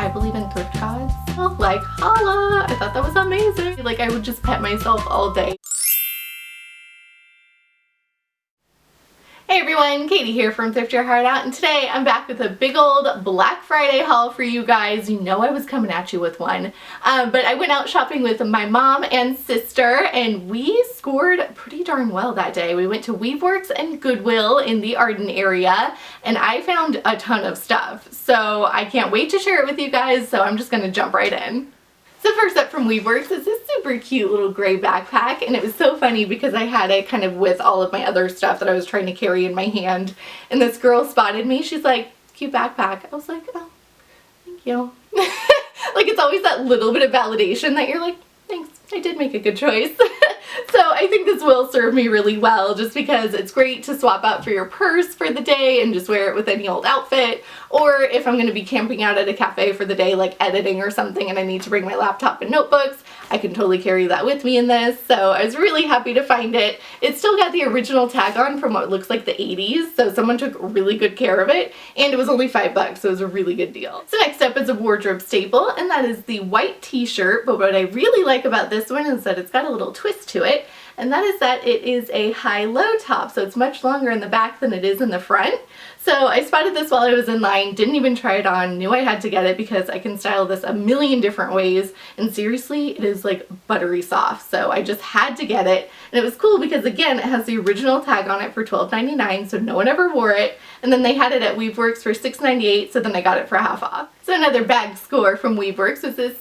I believe in thrift gods. Like, holla! I thought that was amazing. Like, I would just pet myself all day. Hey everyone, Katie here from Thrift Your Heart Out, and today I'm back with a big old Black Friday haul for you guys. You know I was coming at you with one, but I went out shopping with my mom and sister, and we scored pretty darn well that day. We went to Weaveworks and Goodwill in the Arden area, and I found a ton of stuff. So I can't wait to share it with you guys, so I'm just gonna jump right in. So first up from Weaveworks is this super cute little gray backpack, and it was so funny because I had it kind of with all of my other stuff that I was trying to carry in my hand, and this girl spotted me. She's like, cute backpack. I was like, oh, thank you. Like, it's always that little bit of validation that you're like, thanks, I did make a good choice. So I think this will serve me really well just because it's great to swap out for your purse for the day and just wear it with any old outfit, or if I'm going to be camping out at a cafe for the day, like editing or something, and I need to bring my laptop and notebooks, I can totally carry that with me in this. So I was really happy to find it. It's still got the original tag on from what looks like the 80s, so someone took really good care of it, and it was only $5, so it was a really good deal. So next up is a wardrobe staple, and that is the white t-shirt, but what I really like about this one is that it's got a little twist to it, and that is that it is a high-low top, so it's much longer in the back than it is in the front. So I spotted this while I was in line, didn't even try it on, knew I had to get it because I can style this a million different ways, and seriously, it is like buttery soft, so I just had to get it. And it was cool because, again, it has the original tag on it for $12.99, so no one ever wore it, and then they had it at Weaveworks for $6.98, so then I got it for half off. So another bag score from Weaveworks was this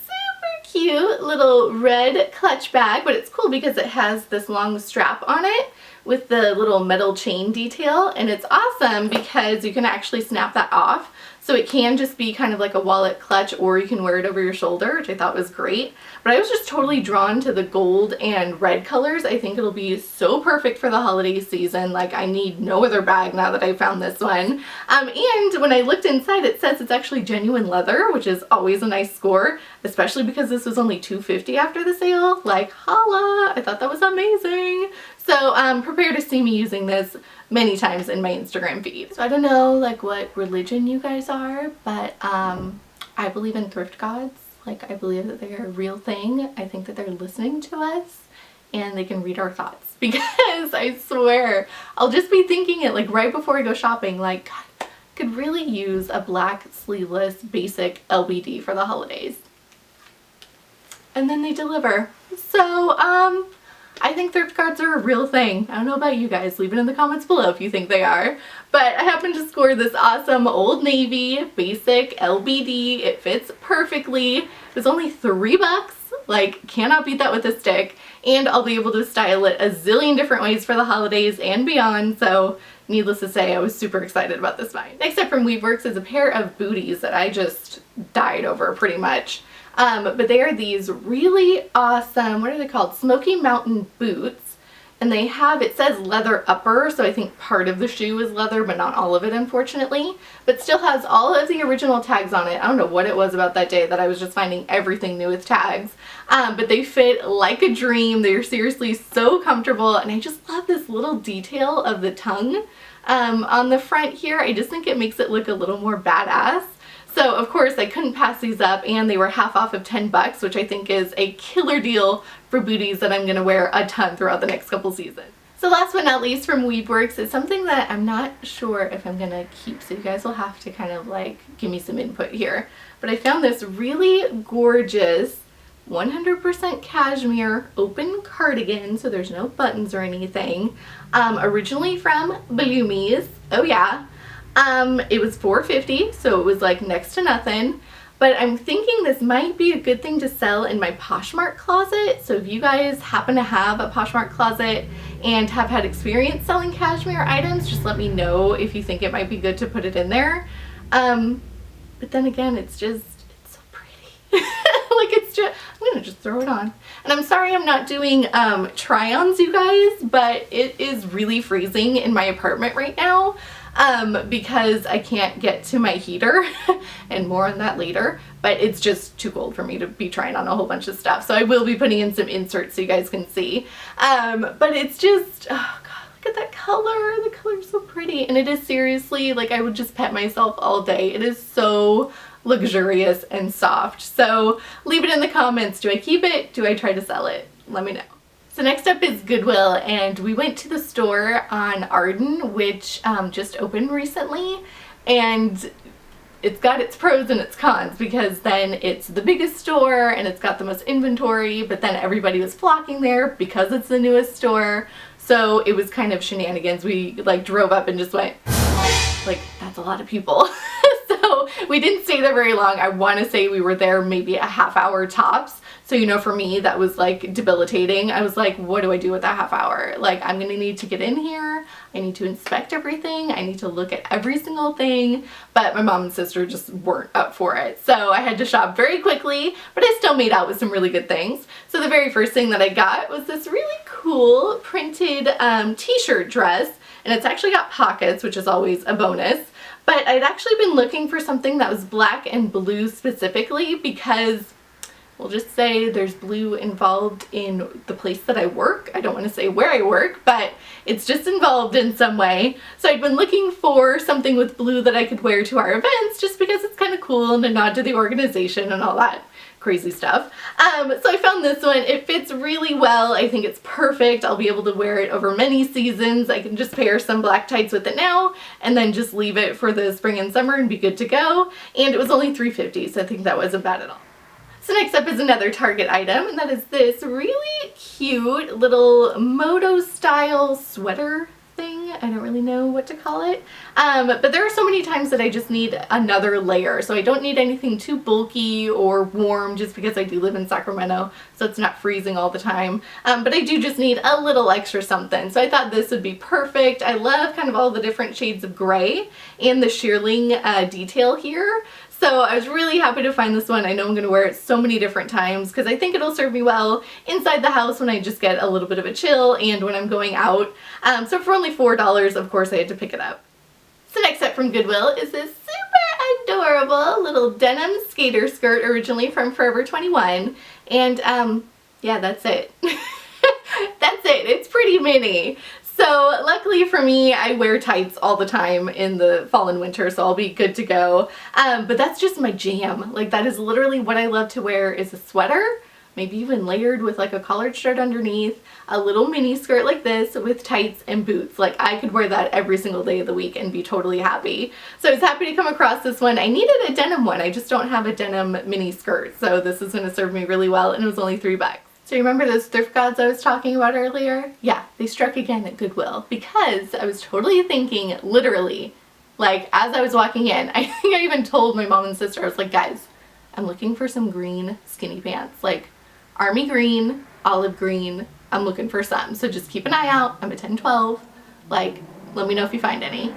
cute little red clutch bag, but it's cool because it has this long strap on it with the little metal chain detail, and it's awesome because you can actually snap that off. So it can just be kind of like a wallet clutch, or you can wear it over your shoulder, which I thought was great. But I was just totally drawn to the gold and red colors. I think it'll be so perfect for the holiday season. Like, I need no other bag now that I found this one. And when I looked inside, it says it's actually genuine leather, which is always a nice score, especially because this was only $2.50 after the sale. Like, holla! I thought that was amazing. So prepare to see me using this many times in my Instagram feed. So I don't know like what religion you guys are, but I believe in thrift gods. Like, I believe that they're a real thing. I think that they're listening to us and they can read our thoughts, because I swear I'll just be thinking it like right before I go shopping, like, God, I could really use a black sleeveless basic LBD for the holidays. And then they deliver. So I think thrift cards are a real thing. I don't know about you guys, leave it in the comments below if you think they are. But I happened to score this awesome Old Navy basic LBD. It fits perfectly. It was only $3. Like, cannot beat that with a stick. And I'll be able to style it a zillion different ways for the holidays and beyond. So needless to say, I was super excited about this find. Next up from Weaveworks is a pair of booties that I just died over pretty much. But they are these really awesome, what are they called? Smoky Mountain boots. And they have, it says leather upper, so I think part of the shoe is leather, but not all of it, unfortunately. But still has all of the original tags on it. I don't know what it was about that day that I was just finding everything new with tags. But they fit like a dream. They're seriously so comfortable, and I just love this little detail of the tongue on the front here. I just think it makes it look a little more badass. So of course I couldn't pass these up, and they were half off of $10, which I think is a killer deal for booties that I'm going to wear a ton throughout the next couple seasons. So last but not least from Weaveworks is something that I'm not sure if I'm going to keep, so you guys will have to kind of like give me some input here. But I found this really gorgeous 100% cashmere open cardigan, so there's no buttons or anything, originally from Bloomies. Oh yeah. It was $4.50, so it was like next to nothing, but I'm thinking this might be a good thing to sell in my Poshmark closet. So if you guys happen to have a Poshmark closet and have had experience selling cashmere items, just let me know if you think it might be good to put it in there. But then again, it's so pretty. Like, I'm gonna just throw it on. And I'm sorry I'm not doing try-ons, you guys, but it is really freezing in my apartment right now. Because I can't get to my heater, and more on that later, but it's just too cold for me to be trying on a whole bunch of stuff. So I will be putting in some inserts so you guys can see. But it's just, oh God, Look at that color. The color's so pretty. And it is seriously, like, I would just pet myself all day. It is so luxurious and soft. So leave it in the comments. Do I keep it? Do I try to sell it? Let me know. So next up is Goodwill, and we went to the store on Arden, which just opened recently, and it's got its pros and its cons, because then it's the biggest store and it's got the most inventory, but then everybody was flocking there because it's the newest store. So it was kind of shenanigans. We like drove up and just went, like, that's a lot of people. So we didn't stay there very long. I want to say we were there maybe a half hour tops. So, you know, for me, that was like debilitating. I was like, what do I do with that half hour? Like, I'm going to need to get in here. I need to inspect everything. I need to look at every single thing. But my mom and sister just weren't up for it. So I had to shop very quickly, but I still made out with some really good things. So the very first thing that I got was this really cool printed t-shirt dress. And it's actually got pockets, which is always a bonus. But I'd actually been looking for something that was black and blue specifically, because we'll just say there's blue involved in the place that I work. I don't want to say where I work, but it's just involved in some way. So I'd been looking for something with blue that I could wear to our events, just because it's kind of cool and a nod to the organization and all that crazy stuff. So I found this one. It fits really well. I think it's perfect. I'll be able to wear it over many seasons. I can just pair some black tights with it now and then just leave it for the spring and summer and be good to go. And it was only $3.50, so I think that wasn't bad at all. So next up is another Target item, and that is this really cute little moto style sweater thing. I don't really know what to call it. But there are so many times that I just need another layer. So I don't need anything too bulky or warm, just because I do live in Sacramento, so it's not freezing all the time. But I do just need a little extra something. So I thought this would be perfect. I love kind of all the different shades of gray and the shearling detail here. So I was really happy to find this one. I know I'm going to wear it so many different times, because I think it'll serve me well inside the house when I just get a little bit of a chill and when I'm going out. So for only $4, of course, I had to pick it up. So next up from Goodwill is this super adorable little denim skater skirt, originally from Forever 21. And yeah, that's it. That's it. It's pretty mini. So luckily for me, I wear tights all the time in the fall and winter, so I'll be good to go. But that's just my jam. Like, that is literally what I love to wear, is a sweater, maybe even layered with like a collared shirt underneath, a little mini skirt like this with tights and boots. Like, I could wear that every single day of the week and be totally happy. So I was happy to come across this one. I needed a denim one. I just don't have a denim mini skirt, so this is going to serve me really well, and it was only $3. So you remember those thrift gods I was talking about earlier? Yeah, they struck again at Goodwill, because I was totally thinking, literally, like, as I was walking in, I think I even told my mom and sister, I was like, guys, I'm looking for some green skinny pants, like army green, olive green. I'm looking for some, so just keep an eye out. I'm a 10-12. Like, let me know if you find any.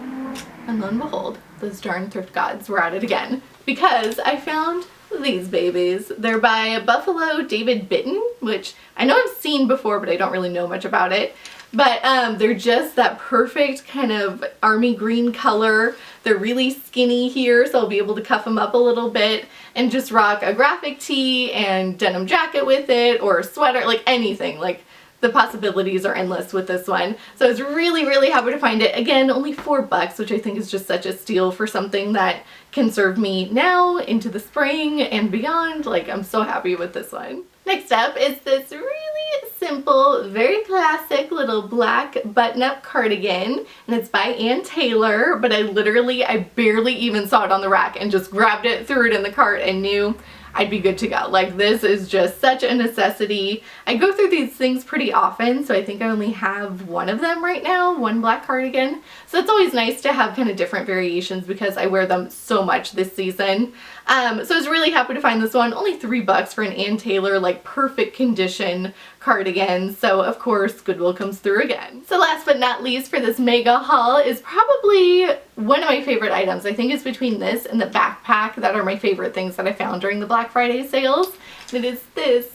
And lo and behold, those darn thrift gods were at it again, because I found these babies. They're by Buffalo David Bitten, which I know I've seen before, but I don't really know much about it. But they're just that perfect kind of army green color. They're really skinny here, so I'll be able to cuff them up a little bit and just rock a graphic tee and denim jacket with it, or a sweater, like anything. Like, the possibilities are endless with this one. So I was really, really happy to find it. Again, only $4, which I think is just such a steal for something that can serve me now into the spring and beyond. Like, I'm so happy with this one. Next up is this really simple, very classic little black button-up cardigan, and it's by Ann Taylor, but I barely even saw it on the rack and just grabbed it, threw it in the cart, and knew I'd be good to go. Like, this is just such a necessity. I go through these things pretty often, so I think I only have one of them right now, one black cardigan. So it's always nice to have kind of different variations, because I wear them so much this season. So I was really happy to find this one. Only $3 for an Ann Taylor, like, perfect condition cardigan. So of course Goodwill comes through again. So last but not least for this mega haul is probably one of my favorite items. I think it's between this and the backpack that are my favorite things that I found during the Black Friday sales. And it is this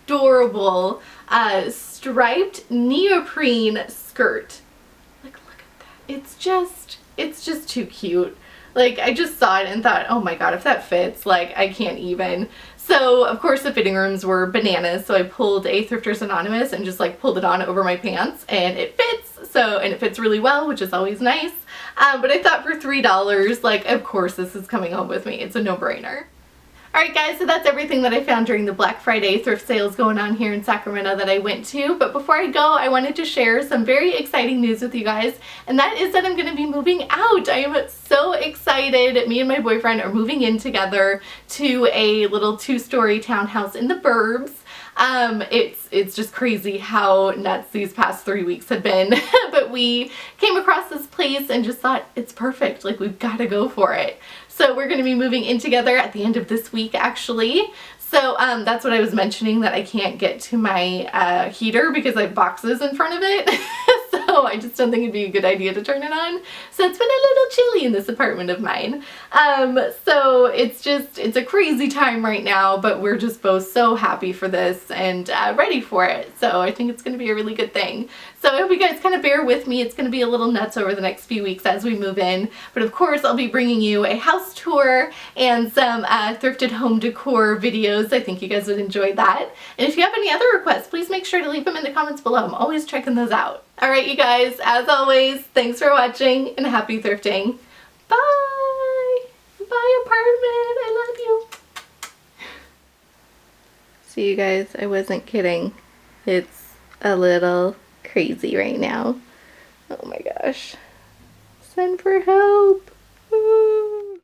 adorable striped neoprene skirt. Like, look at that. It's just too cute. Like, I just saw it and thought, oh my god, if that fits, like, I can't even. So, of course, the fitting rooms were bananas, so I pulled a Thrifters Anonymous and just, like, pulled it on over my pants, and it fits. so, and it fits really well, which is always nice. But I thought for $3, like, of course this is coming home with me. It's a no-brainer. Alright guys, so that's everything that I found during the Black Friday thrift sales going on here in Sacramento that I went to. But before I go, I wanted to share some very exciting news with you guys, and that is that I'm going to be moving out. I am so excited. Me and my boyfriend are moving in together to a little 2-story townhouse in the burbs. It's just crazy how nuts these past 3 weeks have been. But we came across this place and just thought it's perfect. Like, we've got to go for it. So we're going to be moving in together at the end of this week, actually. So that's what I was mentioning, that I can't get to my heater because I have boxes in front of it. So I just don't think it'd be a good idea to turn it on. So it's been a little chilly in this apartment of mine. So it's a crazy time right now, but we're just both so happy for this and ready for it. So I think it's going to be a really good thing. So I hope you guys kind of bear with me. It's going to be a little nuts over the next few weeks as we move in. But of course, I'll be bringing you a house tour and some thrifted home decor videos. I think you guys would enjoy that. And if you have any other requests, please make sure to leave them in the comments below. I'm always checking those out. Alright you guys, as always, thanks for watching and happy thrifting. Bye! Bye apartment! I love you! So you guys, I wasn't kidding. It's a little crazy right now. Oh my gosh. Send for help! Ooh.